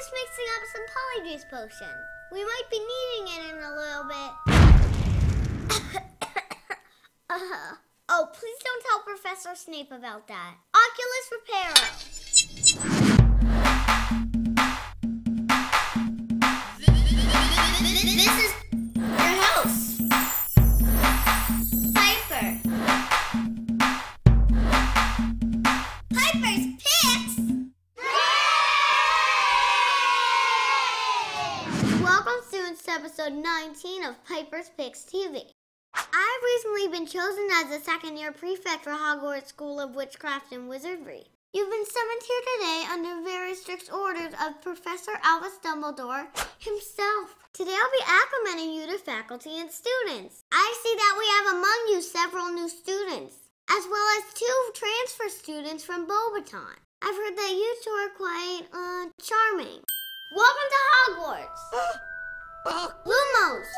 just mixing up some polyjuice potion. We might be needing it in a little bit. Oh, please don't tell Professor Snape about that. Oculus Reparo. This is your house. Piper. Piper's Picks? Welcome, students, to episode 19 of Piper's Picks TV. I've recently been chosen as the second-year prefect for Hogwarts School of Witchcraft and Wizardry. You've been summoned here today under very strict orders of Professor Albus Dumbledore himself. Today I'll be acclimating you to faculty and students. I see that we have among you several new students, as well as 2 transfer students from Beauxbaton. I've heard that you 2 are quite, charming. Welcome to Hogwarts! Lumos!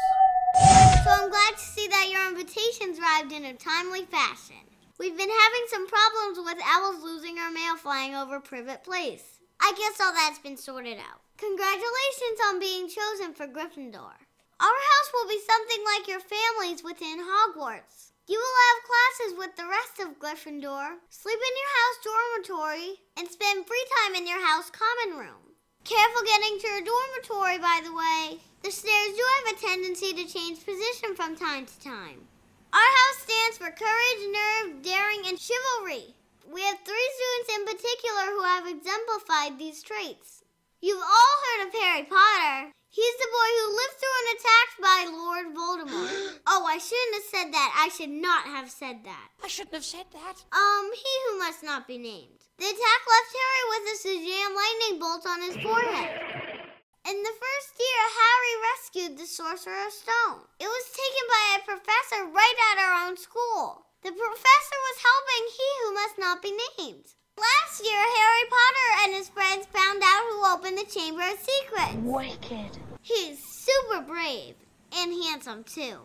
So I'm glad to see that your invitations arrived in a timely fashion. We've been having some problems with owls losing our mail flying over Privet Place. I guess all that's been sorted out. Congratulations on being chosen for Gryffindor. Our house will be something like your families within Hogwarts. You will have classes with the rest of Gryffindor, sleep in your house dormitory, and spend free time in your house common room. Careful getting to your dormitory, by the way. The stairs do have a tendency to change position from time to time. Our house stands for courage, nerve, daring, and chivalry. We have 3 students in particular who have exemplified these traits. You've all heard of Harry Potter. He's the boy who lived through an attack by Lord Voldemort. Oh, I shouldn't have said that. I should not have said that. I shouldn't have said that. He who must not be named. The attack left Harry with a Sejam lightning bolt on his forehead. In the first year, Harry rescued the Sorcerer's Stone. It was taken by a professor right at our own school. The professor was helping he who must not be named. Last year, Harry Potter and his friends found out who opened the Chamber of Secrets. Wicked. He's super brave and handsome, too.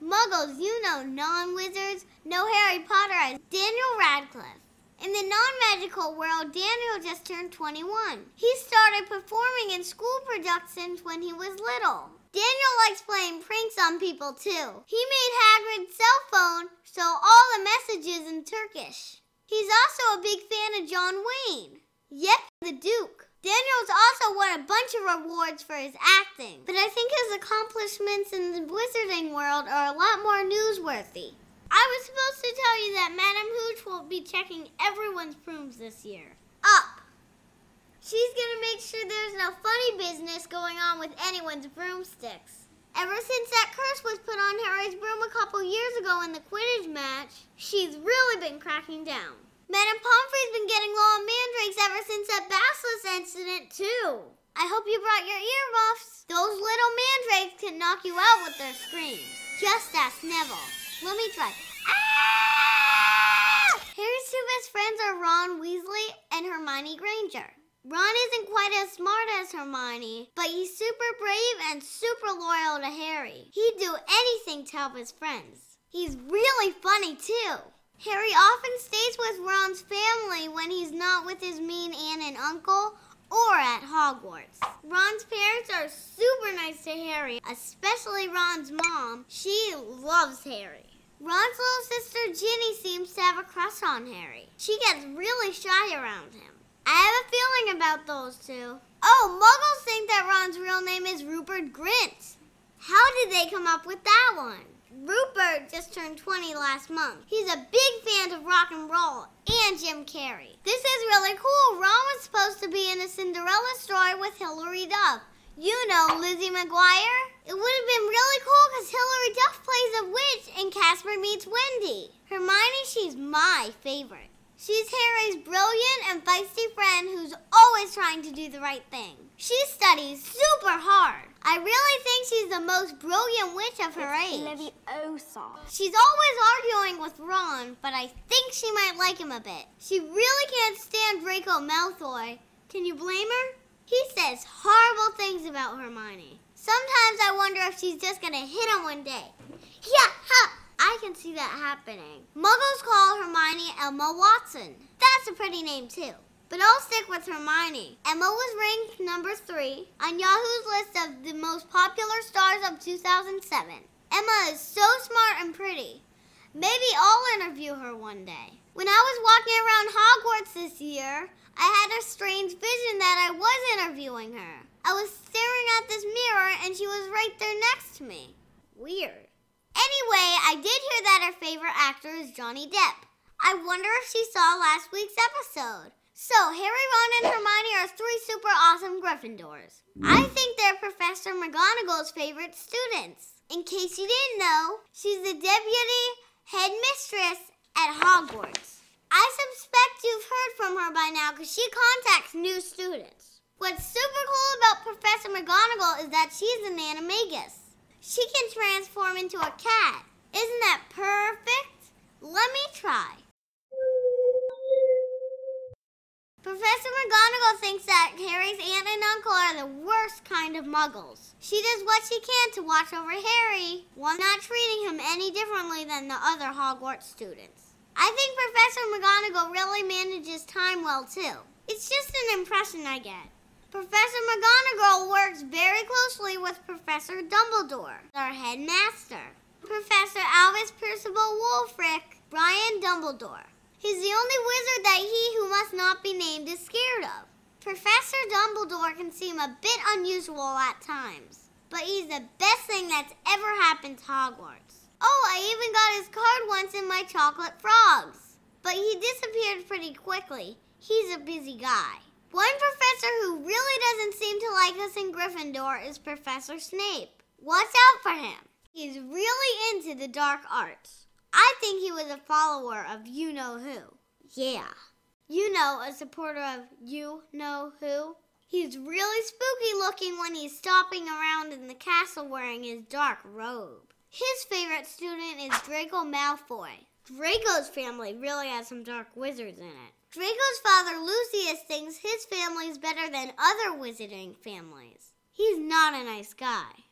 Muggles, you know non-wizards, know Harry Potter as Daniel Radcliffe. In the non-magical world, Daniel just turned 21. He started performing in school productions when he was little. Daniel likes playing pranks on people, too. He made Hagrid's cell phone show all the messages in Turkish. He's also a big fan of John Wayne. Yep, the Duke. Daniel's also won a bunch of rewards for his acting, but I think his accomplishments in the wizarding world are a lot more newsworthy. I was supposed to tell you that Madame Hooch will be checking everyone's brooms this year. Up! She's gonna make sure there's no funny business going on with anyone's broomsticks. Ever since that curse was put on Harry's broom a couple years ago in the Quidditch match, she's really been cracking down. Madame Pomfrey's been getting low on mandrakes ever since that Basilisk incident, too. I hope you brought your earmuffs. Those little mandrakes can knock you out with their screams. Just ask Neville. Let me try. Ah! Harry's 2 best friends are Ron Weasley and Hermione Granger. Ron isn't quite as smart as Hermione, but he's super brave and super loyal to Harry. He'd do anything to help his friends. He's really funny, too. Harry often stays with Ron's family when he's not with his mean aunt and uncle or at Hogwarts. Ron's parents are super nice to Harry, especially Ron's mom. She loves Harry. Ron's little sister Ginny seems to have a crush on Harry. She gets really shy around him. I have a feeling about those 2. Oh, Muggles think that Ron's real name is Rupert Grint. How did they come up with that one? Rupert just turned 20 last month. He's a big fan of rock and roll and Jim Carrey. This is really cool. Ron was supposed to be in a Cinderella story with Hilary Duff. You know, Lizzie McGuire. It would have been really cool because Hilary Duff plays a witch in Casper Meets Wendy. Hermione, she's my favorite. She's Harry's brilliant and feisty friend who's always trying to do the right thing. She studies super hard. I really think she's the most brilliant witch of her age. Leviosa. She's always arguing with Ron, but I think she might like him a bit. She really can't stand Draco Malfoy. Can you blame her? He says horrible things about Hermione. Sometimes I wonder if she's just gonna hit him one day. Yeah, ha! I can see that happening. Muggles call Hermione Emma Watson. That's a pretty name too. but I'll stick with Hermione. Emma was ranked number 3 on Yahoo's list of the most popular stars of 2007. Emma is so smart and pretty. Maybe I'll interview her one day. When I was walking around Hogwarts this year, I had a strange vision that I was interviewing her. I was staring at this mirror and she was right there next to me. Weird. Anyway, I did hear that her favorite actor is Johnny Depp. I wonder if she saw last week's episode. So, Harry, Ron, and Hermione are 3 super awesome Gryffindors. I think they're Professor McGonagall's favorite students. In case you didn't know, she's the deputy headmistress at Hogwarts. I suspect you've heard from her by now because she contacts new students. What's super cool about Professor McGonagall is that she's an animagus. She can transform into a cat. Isn't that perfect? Let me try. Professor McGonagall thinks that Harry's aunt and uncle are the worst kind of muggles. She does what she can to watch over Harry while not treating him any differently than the other Hogwarts students. I think Professor McGonagall really manages time well too. It's just an impression I get. Professor McGonagall works very closely with Professor Dumbledore, our headmaster. Professor Albus Percival Wulfric, Brian Dumbledore. He's the only wizard that he who must not be named is scared of. Professor Dumbledore can seem a bit unusual at times, but he's the best thing that's ever happened to Hogwarts. Oh, I even got his card once in my chocolate frogs. But he disappeared pretty quickly. He's a busy guy. One professor who really doesn't seem to like us in Gryffindor is Professor Snape. Watch out for him. He's really into the dark arts. I think he was a follower of you-know-who. Yeah. You know, a supporter of you-know-who. He's really spooky looking when he's stomping around in the castle wearing his dark robe. His favorite student is Draco Malfoy. Draco's family really has some dark wizards in it. Draco's father, Lucius, thinks his family is better than other wizarding families. He's not a nice guy.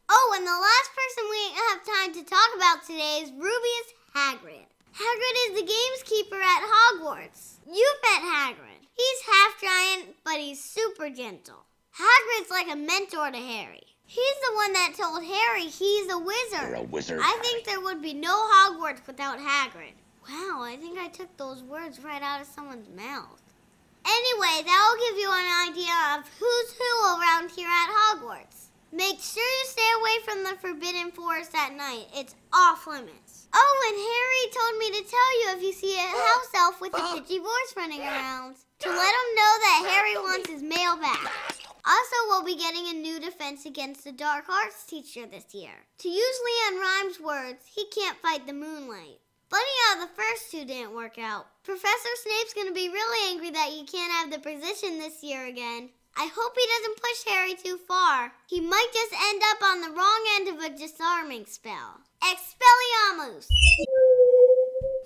Oh, and the last person we have time to talk about today is Rubius Hagrid. Hagrid is the gamekeeper at Hogwarts. You've met Hagrid. He's half giant, but he's super gentle. Hagrid's like a mentor to Harry. He's the one that told Harry he's a wizard. You're a wizard. I think there would be no Hogwarts without Hagrid. Wow, I think I took those words right out of someone's mouth. Anyway, that'll give you an idea of who's who around here at Hogwarts. Make sure you stay away from the Forbidden Forest at night. It's off limits. Oh, and Harry told me to tell you if you see a house elf with a pitchy voice running around, to let him know that Harry wants his mail back. Also, we'll be getting a new defense against the dark arts teacher this year. To use Leon Rhymes' words, he can't fight the moonlight. Funny how the first two didn't work out. Professor Snape's going to be really angry that you can't have the position this year again. I hope he doesn't push Harry too far. He might just end up on the wrong end of a disarming spell. Expelliarmus!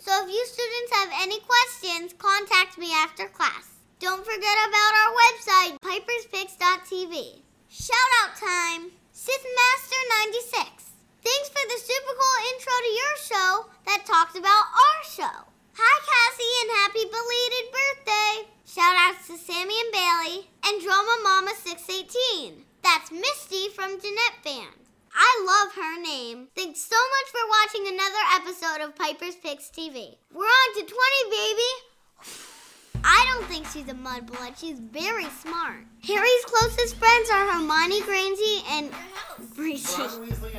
So if you students have any questions, contact me after class. Don't forget about our website, piperspicks.tv. Shout out time! Sithmaster96. Thanks for the super cool intro to your show that talks about our show. Hi, Cassie, and happy belated birthday. Shout outs to Sammy and Bailey and Drama Mama 618. That's Misty from Jeanette Band. I love her name. Thanks so much for watching another episode of Piper's Picks TV. We're on to 20, baby. I don't think she's a mudblood. She's very smart. Harry's closest friends are Hermione Granger and Reese.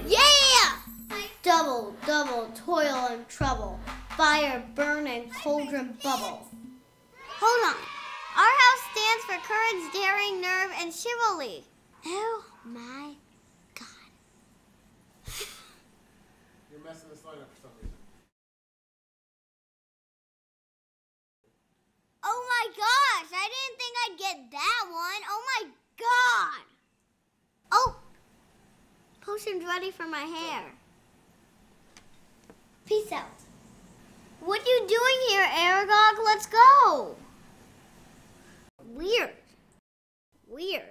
Yeah! Double, double, toil and trouble. Fire, burn, and cauldron bubble. Hold on. Our house stands for courage, daring, nerve, and chivalry. Oh my God. You're messing this line up for some reason. Oh my gosh, I didn't think I'd get that one. Oh my God. Oh, potion's ready for my hair. Peace out. What are you doing here, Aragog? Let's go. Weird. Weird.